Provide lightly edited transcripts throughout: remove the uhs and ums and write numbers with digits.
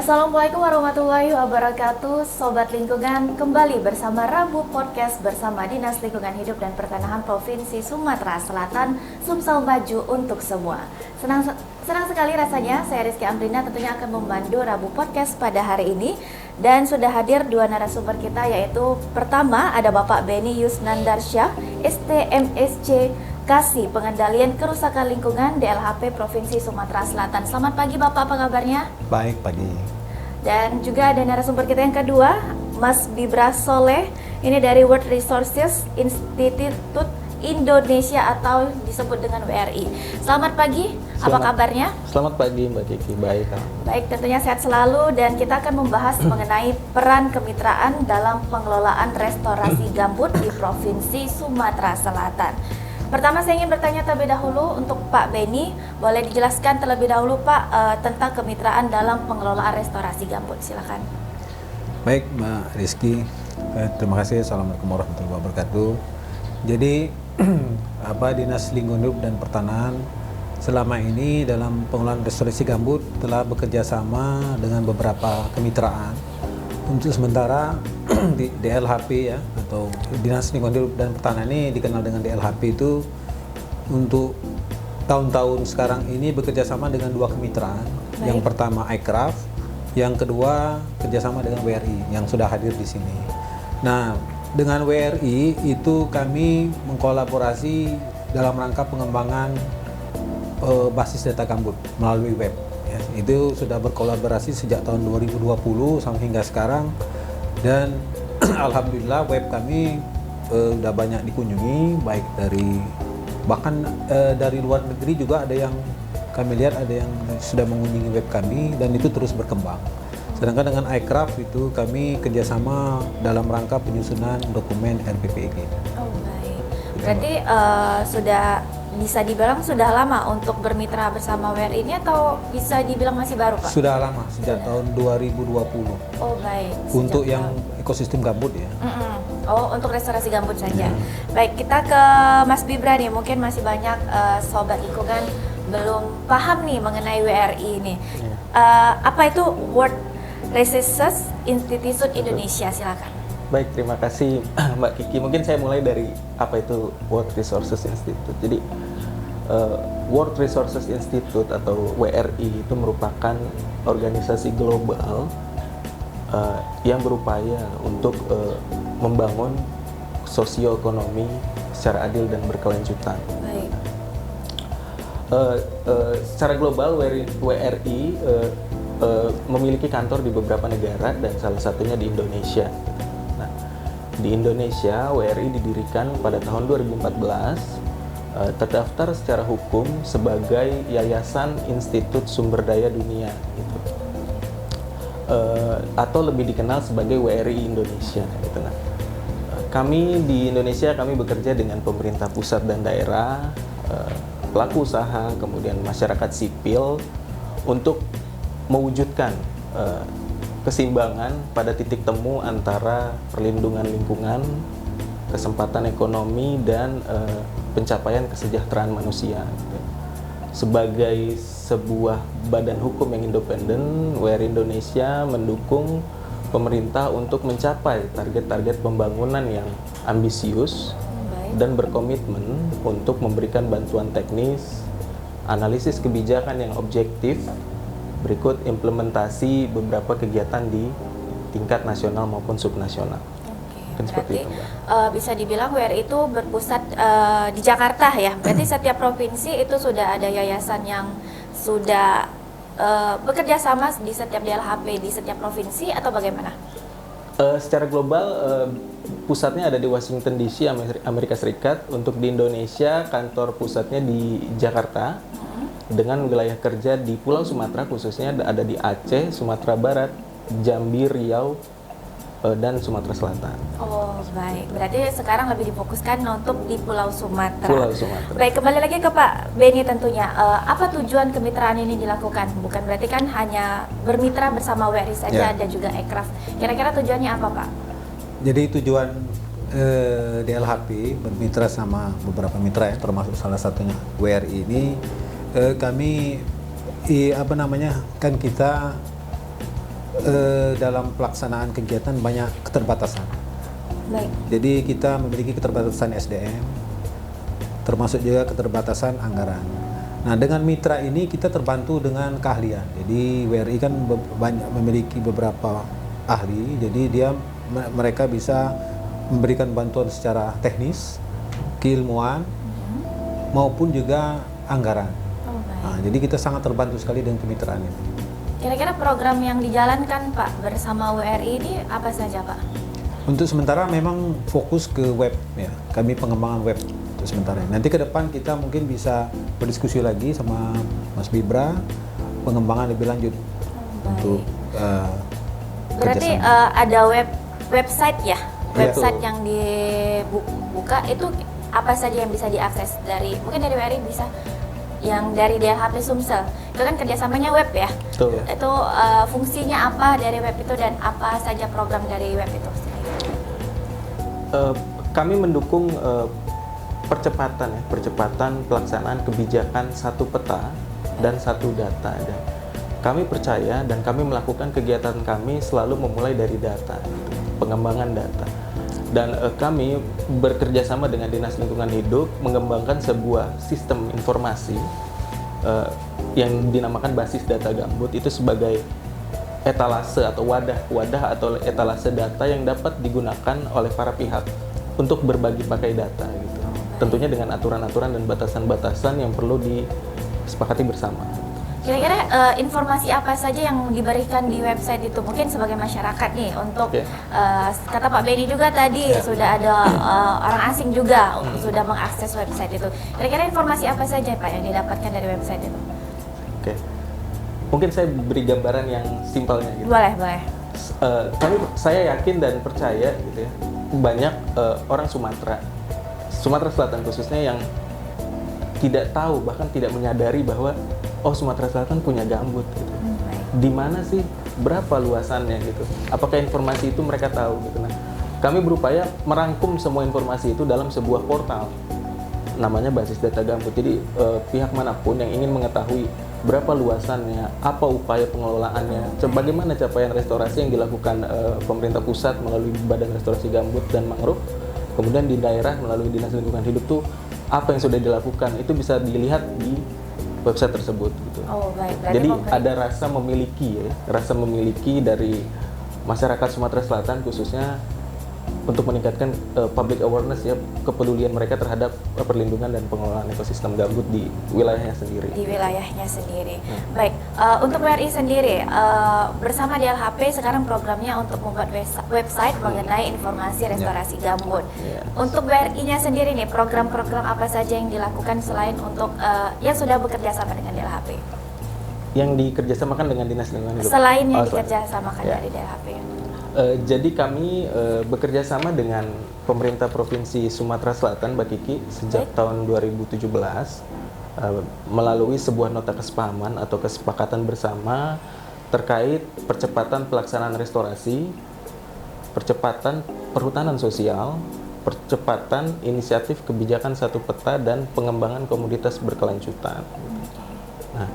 Assalamualaikum warahmatullahi wabarakatuh. Sobat Lingkungan, kembali bersama Rabu Podcast bersama Dinas Lingkungan Hidup dan Pertanahan Provinsi Sumatera Selatan, Sumsel Maju untuk semua. Senang sekali rasanya saya Rizky Amrina tentunya akan memandu Rabu Podcast pada hari ini. Dan sudah hadir dua narasumber kita, yaitu pertama ada Bapak Beni Yusnandarsyah, STMSC Kasih Pengendalian Kerusakan Lingkungan DLHP Provinsi Sumatera Selatan. Selamat pagi Bapak, apa kabarnya? Baik, pagi. Dan juga ada narasumber kita yang kedua, Mas Bibra Soleh. Ini dari World Resources Institute Indonesia atau disebut dengan WRI. Selamat pagi, apa kabarnya? Selamat pagi Mbak Kiki, baik. Baik, tentunya sehat selalu, dan kita akan membahas mengenai peran kemitraan dalam pengelolaan restorasi gambut di Provinsi Sumatera Selatan. Pertama saya ingin bertanya terlebih dahulu untuk Pak Beni, boleh dijelaskan terlebih dahulu Pak tentang kemitraan dalam pengelolaan restorasi gambut, silakan. Baik Mbak Rizky, terima kasih. Assalamualaikum warahmatullahi wabarakatuh. Jadi Dinas Lingkungan Hidup dan Pertanahan selama ini dalam pengelolaan restorasi gambut telah bekerja sama dengan beberapa kemitraan. Untuk sementara di DLHP ya, atau Dinas Lingkungan Hidup dan Pertanahan ini dikenal dengan DLHP itu untuk tahun-tahun sekarang ini bekerja sama dengan dua kemitraan. Baik. Yang pertama iCraft, yang kedua kerjasama dengan WRI yang sudah hadir di sini. Nah, dengan WRI itu kami mengkolaborasi dalam rangka pengembangan basis data gambut melalui web. Ya, itu sudah berkolaborasi sejak tahun 2020 sampai hingga sekarang, dan alhamdulillah web kami sudah banyak dikunjungi, baik dari bahkan dari luar negeri juga ada yang kami lihat, ada yang sudah mengunjungi web kami, dan itu terus berkembang. Sedangkan dengan iCraft itu kami kerjasama dalam rangka penyusunan dokumen RPPG. Oh baik, berarti sudah bisa dibilang sudah lama untuk bermitra bersama WRI ini, atau bisa dibilang masih baru Pak? Sudah lama, sejak tahun 2020. Oh baik. Untuk yang ekosistem gambut ya. Oh, untuk restorasi gambut saja. Baik, kita ke Mas Bibra nih, mungkin masih banyak sobat lingkungan belum paham nih mengenai WRI ini. Apa itu World Resources Institute Indonesia, silakan. Baik, terima kasih Mbak Kiki. Mungkin saya mulai dari apa itu World Resources Institute. Jadi World Resources Institute atau WRI itu merupakan organisasi global yang berupaya untuk membangun sosioekonomi secara adil dan berkelanjutan. Baik. Secara global WRI memiliki kantor di beberapa negara dan salah satunya di Indonesia. Nah, di Indonesia WRI didirikan pada tahun 2014, terdaftar secara hukum sebagai Yayasan Institut Sumber Daya Dunia, gitu. Atau lebih dikenal sebagai WRI Indonesia, gitu. Nah, kami di Indonesia bekerja dengan pemerintah pusat dan daerah, pelaku usaha, kemudian masyarakat sipil untuk mewujudkan keseimbangan pada titik temu antara perlindungan lingkungan, kesempatan ekonomi, dan pencapaian kesejahteraan manusia. Sebagai sebuah badan hukum yang independen, WRI Indonesia mendukung pemerintah untuk mencapai target-target pembangunan yang ambisius dan berkomitmen untuk memberikan bantuan teknis, analisis kebijakan yang objektif, berikut implementasi beberapa kegiatan di tingkat nasional maupun subnasional. Berarti bisa dibilang WRI itu berpusat di Jakarta ya. Berarti setiap provinsi itu sudah ada yayasan yang sudah bekerja sama di setiap DLHP di setiap provinsi, atau bagaimana? Secara global pusatnya ada di Washington DC, Amerika Serikat. Untuk di Indonesia kantor pusatnya di Jakarta, dengan wilayah kerja di Pulau Sumatera, khususnya ada di Aceh, Sumatera Barat, Jambi, Riau, dan Sumatera Selatan. Oh baik, berarti sekarang lebih difokuskan untuk di Pulau Sumatera. Pulau Sumatera. Baik, kembali lagi ke Pak Beni tentunya. Apa tujuan kemitraan ini dilakukan? Bukan berarti kan hanya bermitra bersama WRI saja, ada juga iCraft. Kira-kira tujuannya apa Pak? Jadi tujuan DLHP bermitra sama beberapa mitra ya, termasuk salah satunya WRI ini, kami kan kita dalam pelaksanaan kegiatan banyak keterbatasan. Baik. Jadi kita memiliki keterbatasan SDM, termasuk juga keterbatasan anggaran. Nah, dengan mitra ini kita terbantu dengan keahlian. Jadi WRI kan banyak memiliki beberapa ahli, jadi mereka bisa memberikan bantuan secara teknis, keilmuan, maupun juga anggaran. Oh, baik. Nah, jadi kita sangat terbantu sekali dengan kemitraan ini. Kira-kira program yang dijalankan Pak bersama WRI ini apa saja Pak? Untuk sementara memang fokus ke web ya, kami pengembangan web untuk sementara. Nanti ke depan kita mungkin bisa berdiskusi lagi sama Mas Bibra pengembangan lebih lanjut untuk berarti kerjasama. ada website ya, website Betul. yang dibuka itu apa saja yang bisa diakses dari mungkin dari WRI bisa yang dari DLHP Sumsel itu kan kerjasamanya web ya. Betul. Itu fungsinya apa dari web itu dan apa saja program dari web itu? Kami mendukung percepatan pelaksanaan kebijakan satu peta dan satu data. Dan kami percaya dan kami melakukan kegiatan kami selalu memulai dari data, pengembangan data. Dan kami bekerja sama dengan Dinas Lingkungan Hidup mengembangkan sebuah sistem informasi yang dinamakan basis data gambut itu sebagai etalase atau wadah atau etalase data yang dapat digunakan oleh para pihak untuk berbagi pakai data gitu. Tentunya dengan aturan-aturan dan batasan-batasan yang perlu disepakati bersama. Kira-kira informasi apa saja yang diberikan di website itu mungkin sebagai masyarakat nih untuk kata Pak Benny juga tadi sudah ada orang asing juga sudah mengakses website itu. Kira-kira informasi apa saja Pak yang didapatkan dari website itu? Oke. Mungkin saya beri gambaran yang simpelnya gitu. Boleh. Saya yakin dan percaya gitu ya, banyak orang Sumatera Selatan khususnya yang tidak tahu bahkan tidak menyadari bahwa Sumatera Selatan punya gambut gitu. Di mana sih, berapa luasannya gitu? Apakah informasi itu mereka tahu gitu? Nah, kami berupaya merangkum semua informasi itu dalam sebuah portal namanya basis data gambut. Jadi pihak manapun yang ingin mengetahui berapa luasannya, apa upaya pengelolaannya, bagaimana capaian restorasi yang dilakukan pemerintah pusat melalui Badan Restorasi Gambut dan Mangrove, kemudian di daerah melalui Dinas Lingkungan Hidup tuh apa yang sudah dilakukan, itu bisa dilihat di website tersebut gitu. Oh, baik. Jadi ada rasa memiliki dari masyarakat Sumatera Selatan khususnya untuk meningkatkan public awareness ya, kepedulian mereka terhadap perlindungan dan pengelolaan ekosistem gambut di wilayahnya sendiri. Baik, untuk WRI sendiri bersama DLHP sekarang programnya untuk membuat website mengenai informasi restorasi gambut. Untuk WRI-nya sendiri nih program-program apa saja yang dilakukan selain untuk yang sudah bekerja sama dengan DLHP? Yang dikerjasamakan dengan Dinas Lingkungan Hidup. Selain yang dikerjasamakan dari DLHP. Jadi kami bekerja sama dengan pemerintah Provinsi Sumatera Selatan, Mbak Kiki, sejak tahun 2017 melalui sebuah nota kesepahaman atau kesepakatan bersama terkait percepatan pelaksanaan restorasi, percepatan perhutanan sosial, percepatan inisiatif kebijakan satu peta dan pengembangan komoditas berkelanjutan. Nah,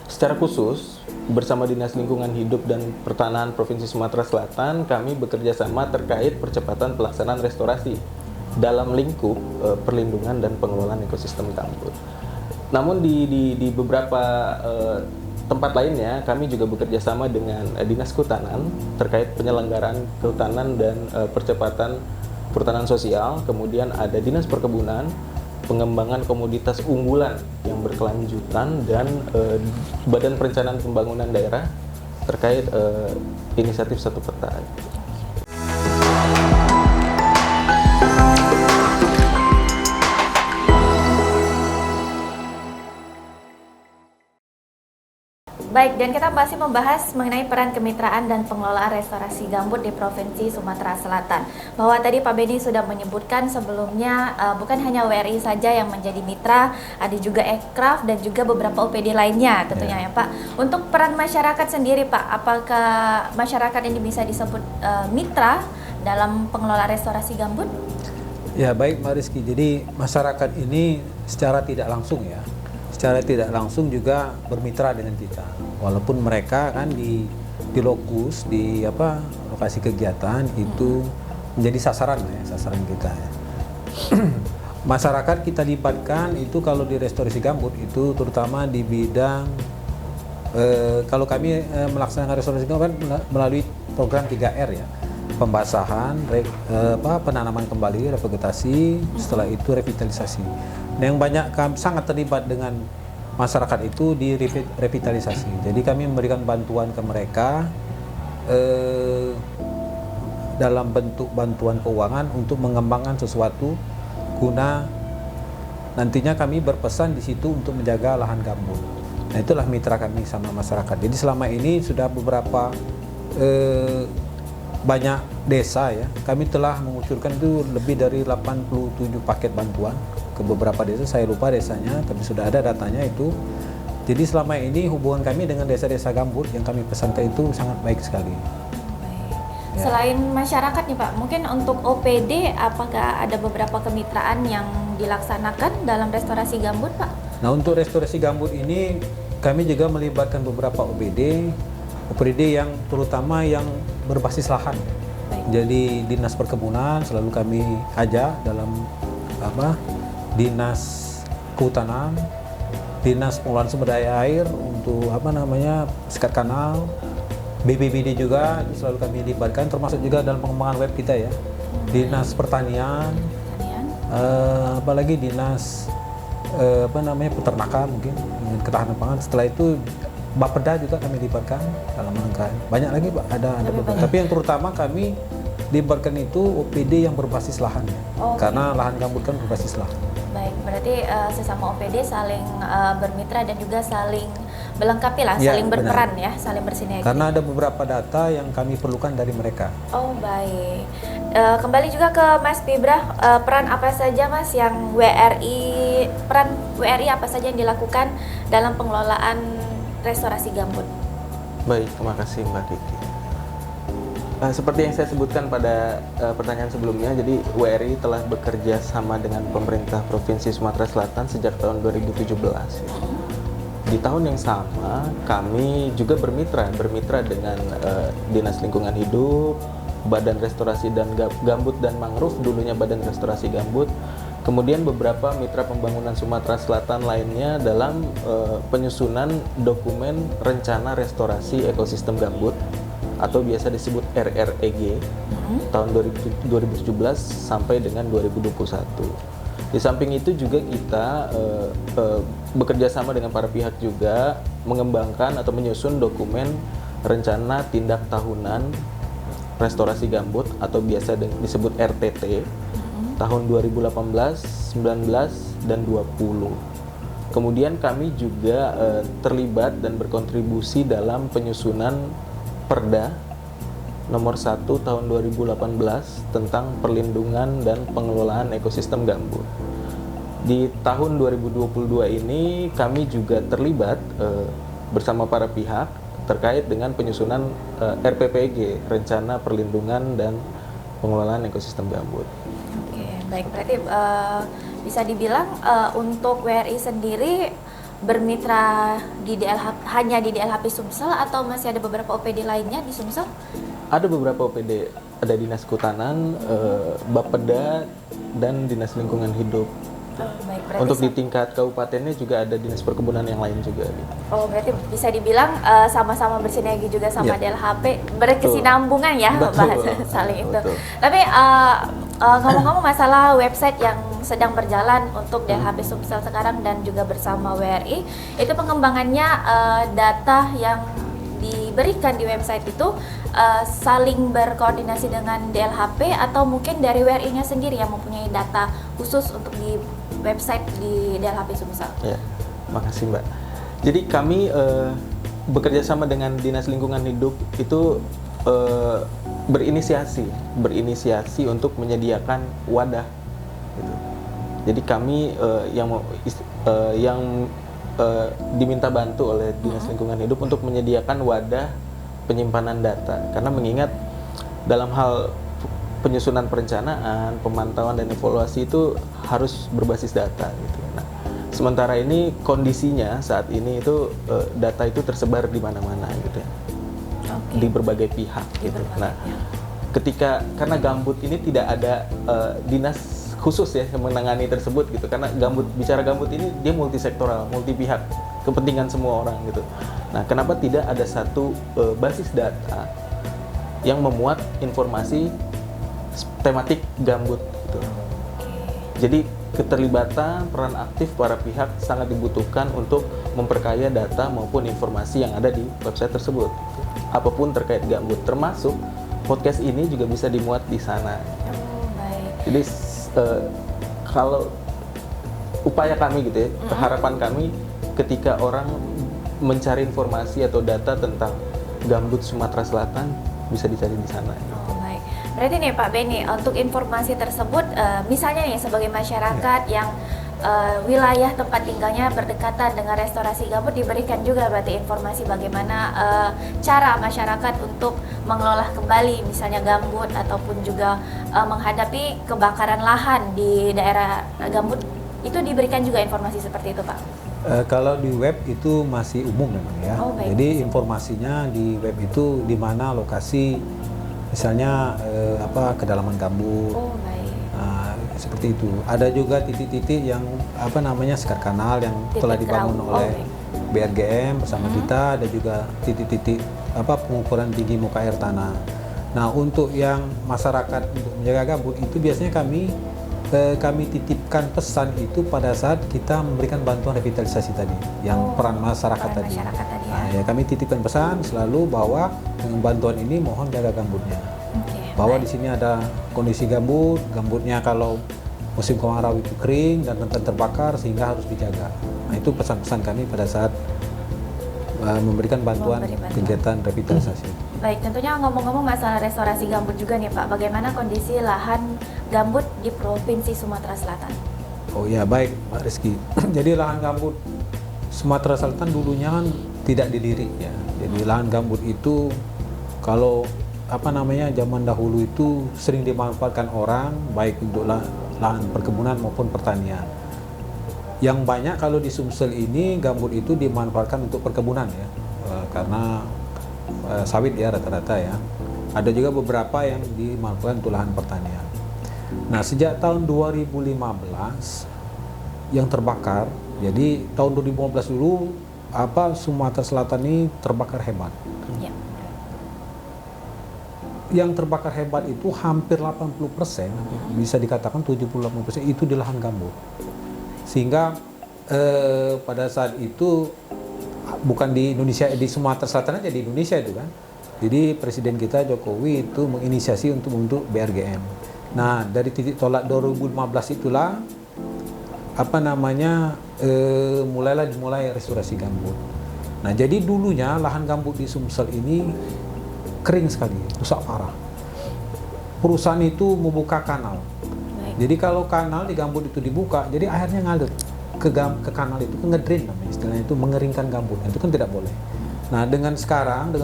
secara khusus bersama Dinas Lingkungan Hidup dan Pertanahan Provinsi Sumatera Selatan, kami bekerja sama terkait percepatan pelaksanaan restorasi dalam lingkup perlindungan dan pengelolaan ekosistem gambut. Namun di beberapa tempat lainnya, kami juga bekerja sama dengan Dinas Kehutanan terkait penyelenggaraan kehutanan dan percepatan perhutanan sosial. Kemudian ada Dinas Perkebunan, pengembangan komoditas unggulan yang berkelanjutan, dan Badan Perencanaan Pembangunan Daerah terkait inisiatif satu peta. Baik, dan kita masih membahas mengenai peran kemitraan dan pengelolaan restorasi gambut di Provinsi Sumatera Selatan. Bahwa tadi Pak Benny sudah menyebutkan sebelumnya bukan hanya WRI saja yang menjadi mitra, ada juga Ekraf dan juga beberapa OPD lainnya tentunya ya Pak. Untuk peran masyarakat sendiri Pak, apakah masyarakat ini bisa disebut mitra dalam pengelolaan restorasi gambut? Ya baik Mbak Rizky, jadi masyarakat ini secara tidak langsung secara tidak langsung juga bermitra dengan kita. Walaupun mereka kan di lokus di lokasi kegiatan itu menjadi sasaran kita ya. Masyarakat kita libatkan itu kalau di restorasi gambut itu terutama di bidang kalau kami melaksanakan restorasi gambut melalui program 3R ya. Pembasahan, penanaman kembali, revegetasi, setelah itu revitalisasi. Yang banyak kami sangat terlibat dengan masyarakat itu di revitalisasi. Jadi kami memberikan bantuan ke mereka dalam bentuk bantuan keuangan untuk mengembangkan sesuatu guna nantinya kami berpesan di situ untuk menjaga lahan gambut. Nah, itulah mitra kami sama masyarakat. Jadi selama ini sudah beberapa banyak desa ya, kami telah mengucurkan itu lebih dari 87 paket bantuan ke beberapa desa, saya lupa desanya, tapi sudah ada datanya itu. Jadi selama ini hubungan kami dengan desa-desa gambut yang kami pesankan itu sangat baik sekali. Ya. Selain masyarakat nih Pak, mungkin untuk OPD apakah ada beberapa kemitraan yang dilaksanakan dalam restorasi gambut Pak? Nah, untuk restorasi gambut ini kami juga melibatkan beberapa OPD yang terutama yang berbasis lahan. Baik. Jadi dinas perkebunan selalu kami ajak dalam dinas kehutanan, dinas pengelolaan sumber daya air untuk sekat kanal, BPBD juga selalu kami libatkan, termasuk juga dalam pengembangan web kita ya. Dinas pertanian, apalagi dinas peternakan mungkin dengan ketahanan pangan. Setelah itu Bapeda juga kami libatkan dalam rangka. Banyak lagi Pak, ada beberapa. Tapi yang terutama kami libatkan itu OPD yang berbasis lahan ya. Karena lahan gambut kan berbasis lahan. Baik, berarti sesama OPD saling bermitra dan juga saling melengkapi lah, ya, saling berperan ya, saling bersinergi. Karena ada beberapa data yang kami perlukan dari mereka. Oh baik. Kembali juga ke Mas Pibra, peran apa saja Mas yang peran WRI apa saja yang dilakukan dalam pengelolaan restorasi gambut? Baik, terima kasih Mbak Kiki. Seperti yang saya sebutkan pada pertanyaan sebelumnya, jadi WRI telah bekerja sama dengan pemerintah Provinsi Sumatera Selatan sejak tahun 2017. Di tahun yang sama, kami juga bermitra dengan Dinas Lingkungan Hidup, Badan Restorasi dan Gambut dan Mangrove, dulunya Badan Restorasi Gambut, kemudian beberapa mitra pembangunan Sumatera Selatan lainnya dalam penyusunan dokumen rencana restorasi ekosistem gambut atau biasa disebut RREG tahun 2017 sampai dengan 2021. Di samping itu juga kita bekerja sama dengan para pihak juga mengembangkan atau menyusun dokumen rencana tindak tahunan restorasi gambut atau biasa disebut RTT tahun 2018, 19, dan 20. Kemudian kami juga terlibat dan berkontribusi dalam penyusunan Perda nomor 1 tahun 2018 tentang perlindungan dan pengelolaan ekosistem gambut. Di tahun 2022 ini kami juga terlibat bersama para pihak terkait dengan penyusunan RPPG, Rencana Perlindungan dan Pengelolaan Ekosistem Gambut. Oke, baik, berarti bisa dibilang untuk WRI sendiri bermitra hanya di DLHP Sumsel atau masih ada beberapa OPD lainnya di Sumsel? Ada beberapa OPD, ada Dinas Kehutanan, Bapeda, dan Dinas Lingkungan Hidup. Baik, untuk di tingkat kabupatennya juga ada Dinas Perkebunan yang lain juga. Oh, berarti bisa dibilang sama-sama bersinergi juga sama DLHP, berkesinambungan ya bahasa saling itu. Tapi ngomong-ngomong masalah website yang sedang berjalan untuk DLHP Sumsel sekarang dan juga bersama WRI, itu pengembangannya data yang diberikan di website itu saling berkoordinasi dengan DLHP atau mungkin dari WRI-nya sendiri yang mempunyai data khusus untuk di website di DLHP Sumsel. Ya, makasih Mbak. Jadi kami bekerja sama dengan Dinas Lingkungan Hidup itu berinisiasi untuk menyediakan wadah. Gitu. Jadi kami yang diminta bantu oleh Dinas Lingkungan Hidup untuk menyediakan wadah penyimpanan data, karena mengingat dalam hal penyusunan perencanaan, pemantauan dan evaluasi itu harus berbasis data gitu. Nah, sementara ini kondisinya saat ini itu data itu tersebar di mana-mana gitu ya. Oke, di berbagai pihak gitu. Nah, karena gambut ini tidak ada dinas khusus ya yang menangani tersebut gitu, karena bicara gambut ini dia multisektoral, multi pihak, kepentingan semua orang gitu. Nah, kenapa tidak ada satu basis data yang memuat informasi tematik gambut gitu. Jadi keterlibatan peran aktif para pihak sangat dibutuhkan untuk memperkaya data maupun informasi yang ada di website tersebut. Apapun terkait gambut, termasuk podcast ini juga bisa dimuat di sana. Baik. Jadi kalau upaya kami gitu ya, harapan kami ketika orang mencari informasi atau data tentang gambut Sumatera Selatan bisa dicari di sana. Baik. Berarti nih Pak Beni, untuk informasi tersebut, misalnya nih sebagai masyarakat yang wilayah tempat tinggalnya berdekatan dengan restorasi gambut, diberikan juga berarti informasi bagaimana cara masyarakat untuk mengelola kembali misalnya gambut ataupun juga menghadapi kebakaran lahan di daerah gambut, itu diberikan juga informasi seperti itu Pak? Kalau di web itu masih umum memang ya. Jadi informasinya di web itu di mana lokasi misalnya kedalaman gambut. Baik. Seperti itu. Ada juga titik-titik yang sekat kanal yang telah dibangun oleh BRGM bersama kita. Ada juga titik-titik pengukuran tinggi muka air tanah. Nah, untuk yang masyarakat untuk menjaga gambut itu biasanya kami titipkan pesan itu pada saat kita memberikan bantuan revitalisasi tadi, yang peran masyarakat tadi. Ya, kami titipkan pesan selalu bahwa dengan bantuan ini mohon jaga gambutnya. Bahwa di sini ada kondisi gambutnya kalau musim kemarau itu kering dan rentan terbakar sehingga harus dijaga. Nah, itu pesan-pesan kami pada saat memberikan bantuan kegiatan revitalisasi. Baik, tentunya ngomong-ngomong masalah restorasi gambut juga nih Pak, bagaimana kondisi lahan gambut di Provinsi Sumatera Selatan? Oh ya, baik Pak Rizky. Jadi lahan gambut Sumatera Selatan dulunya kan tidak dilirik ya. Jadi lahan gambut itu kalau zaman dahulu itu sering dimanfaatkan orang baik untuk lahan perkebunan maupun pertanian. Yang banyak kalau di Sumsel ini gambut itu dimanfaatkan untuk perkebunan ya, karena sawit ya rata-rata ya. Ada juga beberapa yang dimanfaatkan untuk lahan pertanian. Nah, sejak tahun 2015 yang terbakar, jadi tahun 2015 dulu Sumatera Selatan ini terbakar hebat. Ya. Yang terbakar hebat itu hampir 80%, bisa dikatakan 70-80% itu di lahan gambut. Sehingga pada saat itu bukan di Indonesia, di Sumatera Selatan aja, di Indonesia itu kan. Jadi Presiden kita Jokowi itu menginisiasi untuk membentuk BRGM. Nah, dari titik tolak 2015 itulah mulai restorasi gambut. Nah, jadi dulunya lahan gambut di Sumsel ini kering sekali, rusak parah. Perusahaan itu membuka kanal. Jadi kalau kanal di gambut itu dibuka, jadi airnya ngalir ke kanal itu, ke ngedrain namanya istilahnya, itu mengeringkan gambut. Itu kan tidak boleh. Nah, dengan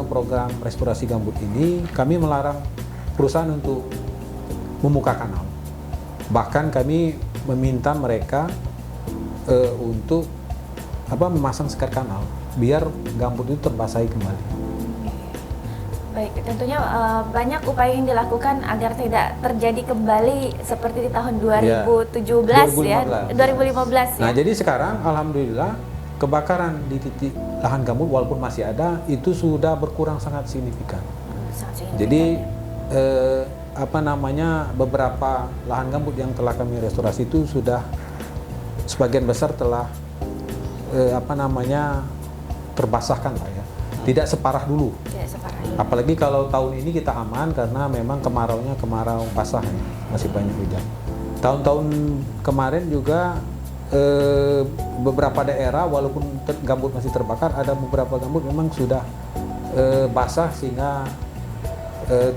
program restorasi gambut ini, kami melarang perusahaan untuk membuka kanal. Bahkan kami meminta mereka untuk memasang sekat kanal biar gambut itu terbasahi kembali. Baik, tentunya banyak upaya yang dilakukan agar tidak terjadi kembali seperti di tahun 2017 ya, 2015 ya. Nah, jadi sekarang alhamdulillah kebakaran di titik lahan gambut walaupun masih ada itu sudah berkurang sangat signifikan. Jadi beberapa lahan gambut yang telah kami restorasi itu sudah sebagian besar telah terbasahkan lah ya. Tidak separah dulu. Apalagi kalau tahun ini kita aman karena memang kemarau basah ya, masih banyak hujan. Tahun-tahun kemarin juga beberapa daerah walaupun gambut masih terbakar, ada beberapa gambut memang sudah basah sehingga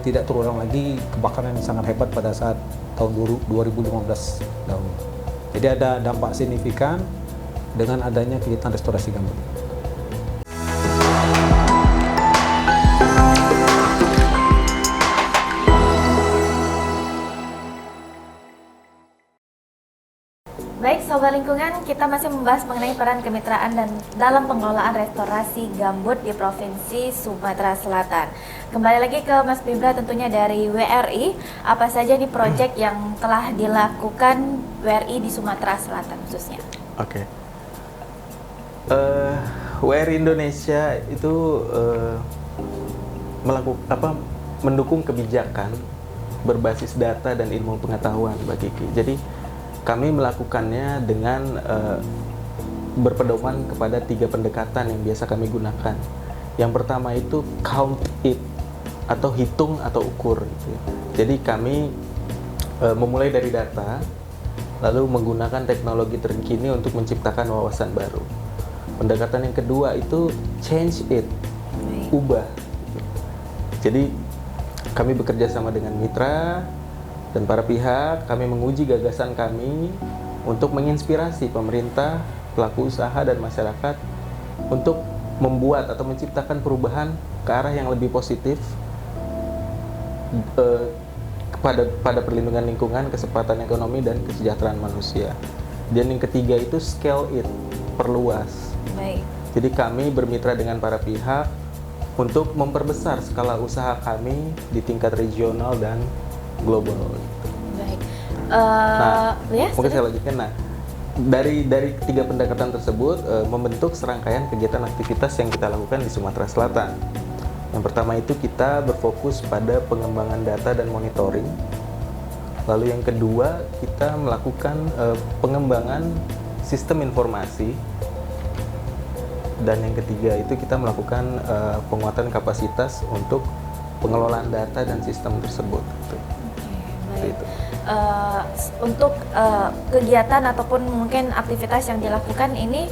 tidak terulang lagi kebakaran yang sangat hebat pada saat tahun 2015 dahulu. Jadi ada dampak signifikan dengan adanya kegiatan restorasi gambut. Sobat Lingkungan, kita masih membahas mengenai peran kemitraan dan dalam pengelolaan restorasi gambut di Provinsi Sumatera Selatan. Kembali lagi ke Mas Bibra tentunya dari WRI, apa saja nih proyek yang telah dilakukan WRI di Sumatera Selatan khususnya? Oke. WRI Indonesia itu mendukung kebijakan berbasis data dan ilmu pengetahuan, Mbak Kiki. Jadi kami melakukannya dengan berpedoman kepada 3 pendekatan yang biasa kami gunakan. Yang pertama itu count it, atau hitung atau ukur gitu ya. Jadi kami memulai dari data, lalu menggunakan teknologi terkini untuk menciptakan wawasan baru. Pendekatan yang kedua itu change it, ubah. Jadi kami bekerja sama dengan mitra dan para pihak, kami menguji gagasan kami untuk menginspirasi pemerintah, pelaku usaha, dan masyarakat untuk membuat atau menciptakan perubahan ke arah yang lebih positif pada perlindungan lingkungan, kesempatan ekonomi, dan kesejahteraan manusia. Dan yang ketiga itu scale it, perluas. Baik. Jadi kami bermitra dengan para pihak untuk memperbesar skala usaha kami di tingkat regional dan global. Baik. Mungkin saya lanjutkan. Nah, dari 3 pendekatan tersebut membentuk serangkaian kegiatan aktivitas yang kita lakukan di Sumatera Selatan. Yang pertama itu kita berfokus pada pengembangan data dan monitoring. Lalu yang kedua kita melakukan pengembangan sistem informasi. Dan yang ketiga itu kita melakukan penguatan kapasitas untuk pengelolaan data dan sistem tersebut. Baik. Untuk kegiatan ataupun mungkin aktivitas yang dilakukan ini,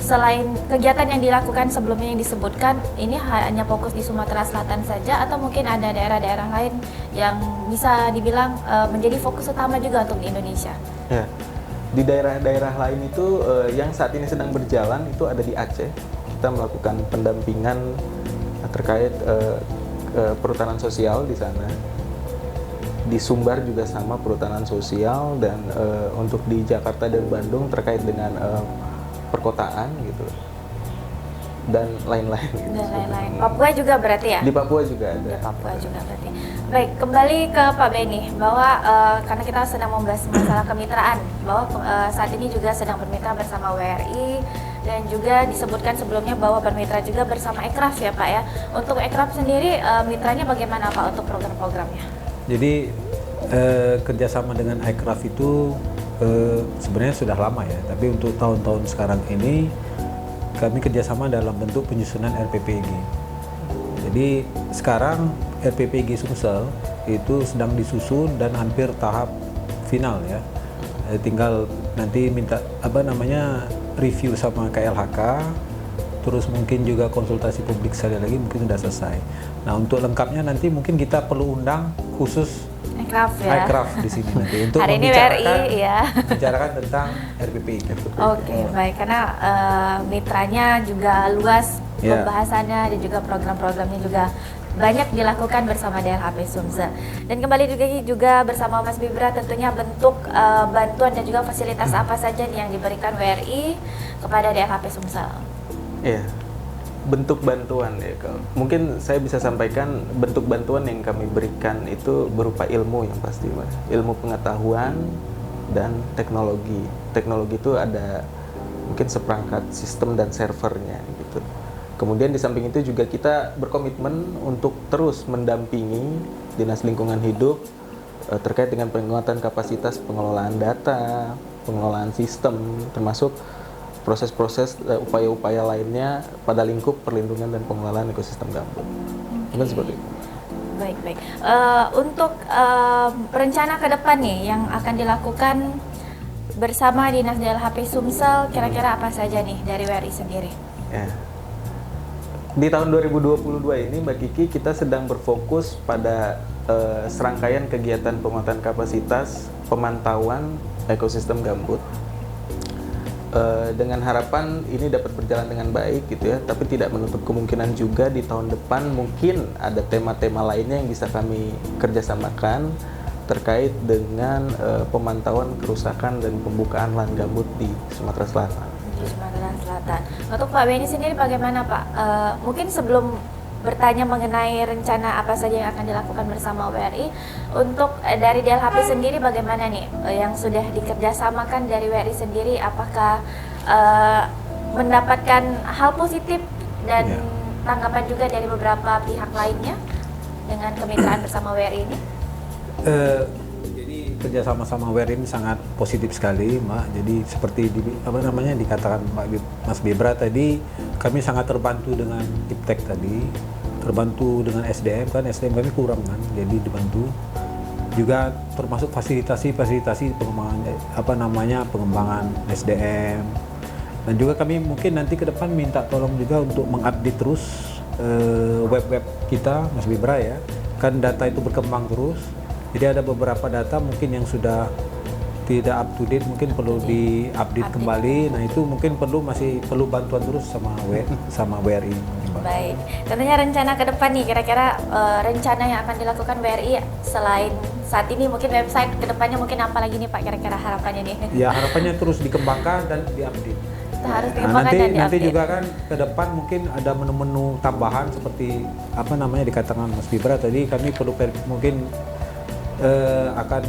selain kegiatan yang dilakukan sebelumnya yang disebutkan, ini hanya fokus di Sumatera Selatan saja atau mungkin ada daerah-daerah lain yang bisa dibilang menjadi fokus utama juga untuk di Indonesia? Ya. Di daerah-daerah lain itu yang saat ini sedang berjalan itu ada di Aceh. Kita melakukan pendampingan terkait perhutanan sosial di sana. Di Sumbar juga sama, perhutanan sosial, dan untuk di Jakarta dan Bandung terkait dengan perkotaan gitu. Dan lain-lain. Gitu. Dan lain-lain. Papua juga berarti ya? Di Papua juga ada. Di Papua juga berarti. Baik, kembali ke Pak Beni, bahwa karena kita sedang membahas masalah kemitraan, bahwa saat ini juga sedang bermitra bersama WRI, dan juga disebutkan sebelumnya bahwa bermitra juga bersama Ekraf ya Pak ya. Untuk Ekraf sendiri, mitranya bagaimana Pak untuk program-programnya? Jadi kerjasama dengan Ekraf itu sebenarnya sudah lama ya, tapi untuk tahun-tahun sekarang ini kami kerjasama dalam bentuk penyusunan RPPG. Jadi sekarang RPPG Sumsel itu sedang disusun dan hampir tahap final ya. Tinggal nanti minta review sama KLHK, terus mungkin juga konsultasi publik sekali lagi mungkin sudah selesai. Nah, untuk lengkapnya nanti mungkin kita perlu undang khusus Ekraf ya. Ekraf di sini nanti untuk hari ini WRI ya. membicarakan tentang RPPG. Oke, baik, karena mitranya juga luas Ya. pembahasannya dan juga program-programnya juga banyak dilakukan bersama DLHP Sumsel. Dan kembali juga bersama Mas Bibra, tentunya bentuk bantuan dan juga fasilitas apa saja nih yang diberikan WRI kepada DLHP Sumsel? Iya, bentuk bantuan ya. Mungkin saya bisa sampaikan bentuk bantuan yang kami berikan itu berupa ilmu yang pasti, Mas. Ilmu pengetahuan dan teknologi. Teknologi itu ada mungkin seperangkat sistem dan servernya gitu. Kemudian di samping itu juga kita berkomitmen untuk terus mendampingi Dinas Lingkungan Hidup terkait dengan penguatan kapasitas pengelolaan data, pengelolaan sistem, termasuk proses-proses upaya-upaya lainnya pada lingkup perlindungan dan pengelolaan ekosistem gambut. Mungkin seperti itu. Baik. Untuk rencana ke depan nih yang akan dilakukan bersama Dinas DLHP Sumsel, kira-kira apa saja nih dari WRI sendiri? Ya. Di tahun 2022 ini, Mbak Kiki, kita sedang berfokus pada serangkaian kegiatan penguatan kapasitas pemantauan ekosistem gambut. Dengan harapan ini dapat berjalan dengan baik gitu ya, tapi tidak menutup kemungkinan juga di tahun depan mungkin ada tema-tema lainnya yang bisa kami kerjasamakan terkait dengan pemantauan kerusakan dan pembukaan lahan gambut di Sumatera Selatan. Di Sumatera Selatan. Untuk Pak Benny sendiri bagaimana Pak? Mungkin sebelum bertanya mengenai rencana apa saja yang akan dilakukan bersama WRI, untuk dari DLHP sendiri bagaimana nih yang sudah dikerjasamakan dari WRI sendiri, apakah mendapatkan hal positif dan tanggapan juga dari beberapa pihak lainnya dengan kemitraan bersama WRI ini? Jadi kerjasama sama WRI ini sangat positif sekali, Mbak. Jadi seperti dikatakan Mas Bibra tadi, kami sangat terbantu dengan Iptek tadi, terbantu dengan SDM kan, SDM kami kurang kan, jadi dibantu juga termasuk fasilitasi pengembangan SDM, dan juga kami mungkin nanti ke depan minta tolong juga untuk mengupdate terus web kita, Mas Bibra ya, kan data itu berkembang terus. Jadi ada beberapa data mungkin yang sudah tidak up to date, mungkin perlu diupdate kembali. Nah itu mungkin masih perlu bantuan terus sama WRI. Baik, tentunya rencana ke depan nih, kira-kira rencana yang akan dilakukan WRI selain saat ini, mungkin website ke depannya mungkin apa lagi nih Pak, kira-kira harapannya nih? Ya harapannya terus dikembangkan dan diupdate. Harus dikembangkan dan diupdate. Nanti juga kan ke depan mungkin ada menu-menu tambahan seperti dikatakan Mas Bibra tadi, kami perlu mungkin akan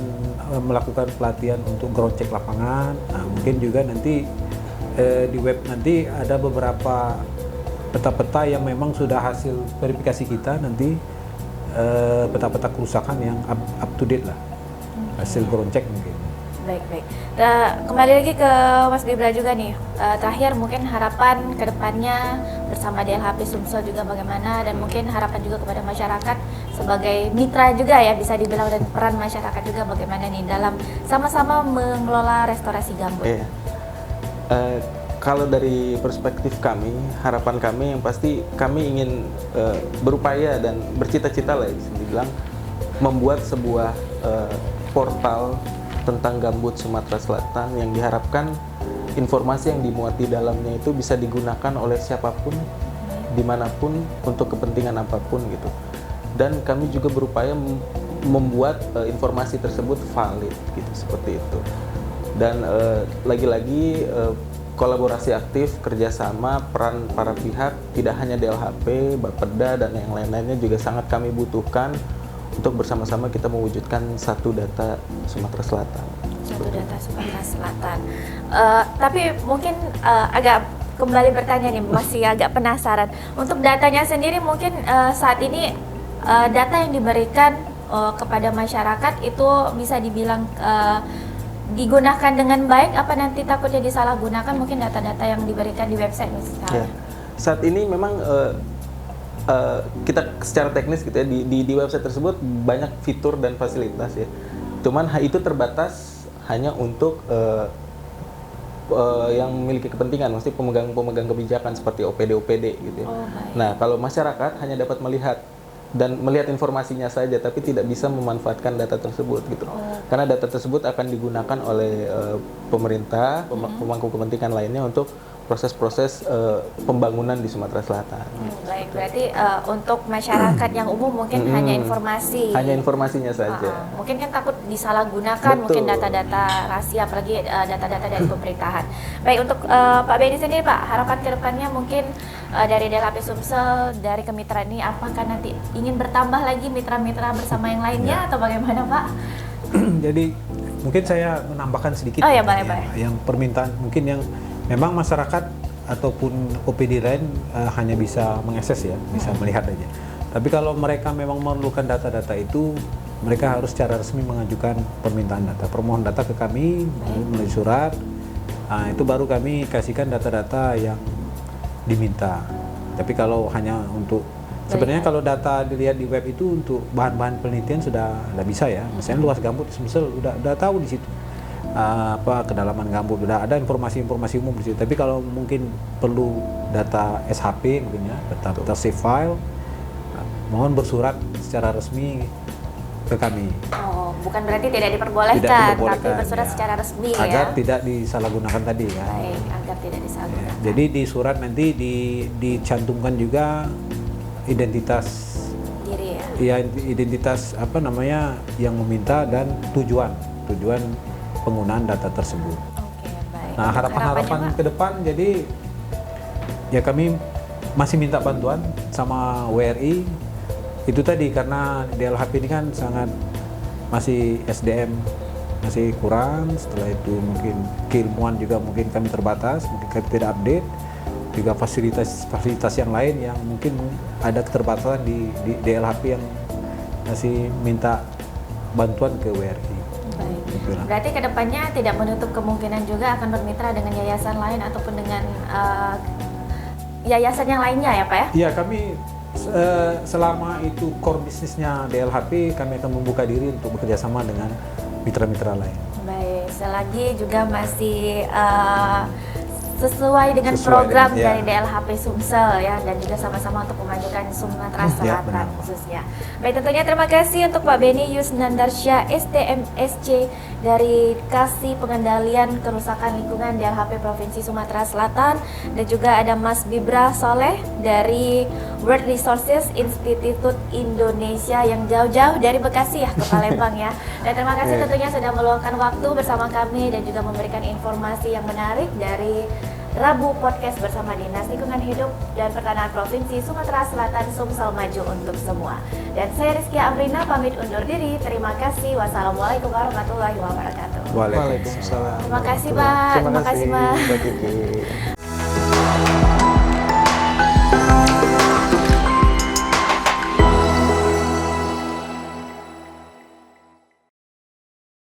melakukan pelatihan untuk ground check lapangan. Nah, mungkin juga nanti di web nanti ada beberapa peta-peta yang memang sudah hasil verifikasi kita, nanti peta-peta kerusakan yang up to date lah, hasil ground check mungkin. Baik. Kembali lagi ke Mas Bibra juga nih, terakhir mungkin harapan ke depannya bersama DLHP Sumsel juga bagaimana, dan mungkin harapan juga kepada masyarakat sebagai mitra juga ya bisa dibilang, dan peran masyarakat juga bagaimana nih dalam sama-sama mengelola restorasi gambut. Kalau dari perspektif kami, harapan kami yang pasti kami ingin berupaya dan bercita-cita lah bisa dibilang membuat sebuah portal tentang gambut Sumatera Selatan yang diharapkan informasi yang dimuat di dalamnya itu bisa digunakan oleh siapapun, dimanapun, untuk kepentingan apapun gitu. Dan kami juga berupaya membuat informasi tersebut valid gitu, seperti itu. Dan lagi-lagi kolaborasi aktif, kerjasama, peran para pihak, tidak hanya DLHP, Bapeda, dan yang lain-lainnya juga sangat kami butuhkan untuk bersama-sama kita mewujudkan satu data Sumatera Selatan. Satu data Sumatera Selatan. Tapi mungkin agak kembali bertanya nih, masih agak penasaran. Untuk datanya sendiri mungkin saat ini data yang diberikan kepada masyarakat itu bisa dibilang digunakan dengan baik, apa nanti takutnya disalahgunakan mungkin data-data yang diberikan di website misalnya? Ya. Saat ini memang kita secara teknis gitu ya, di website tersebut banyak fitur dan fasilitas ya. Cuman itu terbatas hanya untuk yang memiliki kepentingan, maksudnya pemegang kebijakan seperti OPD gitu ya. Nah, kalau masyarakat hanya dapat melihat informasinya saja, tapi tidak bisa memanfaatkan data tersebut gitu. Karena data tersebut akan digunakan oleh pemerintah, pemangku kepentingan lainnya untuk proses-proses pembangunan di Sumatera Selatan. Baik, berarti untuk masyarakat yang umum mungkin hanya informasi. Hanya informasinya saja. Mungkin kan takut disalahgunakan. Betul. Mungkin data-data rahasia, apalagi data-data dari pemerintahan. Baik, untuk Pak Benny sendiri Pak, harapan ke depannya mungkin dari DLHP Sumsel, dari kemitraan ini, apakah nanti ingin bertambah lagi mitra-mitra bersama yang lainnya atau bagaimana Pak? Jadi mungkin saya menambahkan sedikit. Oh ya, boleh. Yang permintaan mungkin yang memang masyarakat ataupun OPD lain hanya bisa mengakses ya, bisa melihat aja. Tapi kalau mereka memang memerlukan data-data itu, mereka harus secara resmi mengajukan permintaan data, permohonan data ke kami melalui surat. Nah, itu baru kami kasihkan data-data yang diminta. Tapi kalau hanya untuk sebenarnya kalau data dilihat di web itu untuk bahan-bahan penelitian sudah bisa ya. Misalnya luas gambut misal udah tahu di situ. Kedalaman gambut udah ada informasi umum di situ. Tapi kalau mungkin perlu data SHP mungkin ya, data save file, mohon bersurat secara resmi ke kami. Bukan berarti tidak diperbolehkan, tapi bersurat secara resmi agar tidak disalahgunakan tadi kan. Baik, agar tidak disalahgunakan. Jadi di surat nanti dicantumkan juga identitas ya identitas apa namanya yang meminta dan tujuan penggunaan data tersebut. Oke, baik. Nah, harapan-harapan Pak? ke depan jadi ya kami masih minta bantuan sama WRI itu tadi karena DLHP ini kan sangat masih SDM masih kurang, setelah itu mungkin keilmuan juga mungkin kami terbatas, mungkin kami tidak update, juga fasilitas yang lain yang mungkin ada keterbatasan di DLHP yang masih minta bantuan ke WRI. Baik. Gitu lah. Berarti kedepannya tidak menutup kemungkinan juga akan bermitra dengan yayasan lain ataupun dengan yayasan yang lainnya ya Pak ya? Iya, kami selama itu core bisnisnya DLHP, kami akan membuka diri untuk bekerja sama dengan mitra-mitra lain. Baik, selagi juga masih sesuai dengan Sesuai program dengan, ya. dari DLHP Sumsel ya, dan juga sama-sama untuk memajukan Sumatera Ya, Selatan benar, Pak. khususnya. Baik, tentunya terima kasih untuk Pak Beni Yusnandarsya STMSC dari Kasih Pengendalian Kerusakan Lingkungan DLHP Provinsi Sumatera Selatan, dan juga ada Mas Bibra Soleh dari World Resources Institute Indonesia yang jauh-jauh dari Bekasi ya ke Palembang ya. Dan terima kasih tentunya sudah meluangkan waktu bersama kami dan juga memberikan informasi yang menarik dari Rabu Podcast bersama Dinas Lingkungan Hidup dan Pertanahan Provinsi Sumatera Selatan, Sumsel Maju untuk semua. Dan saya Rizky Amrina pamit undur diri. Terima kasih. Wassalamualaikum warahmatullahi wabarakatuh. Waalaikumsalam. Terima kasih, Pak. Terima kasih, Pak. Mbak Kiki.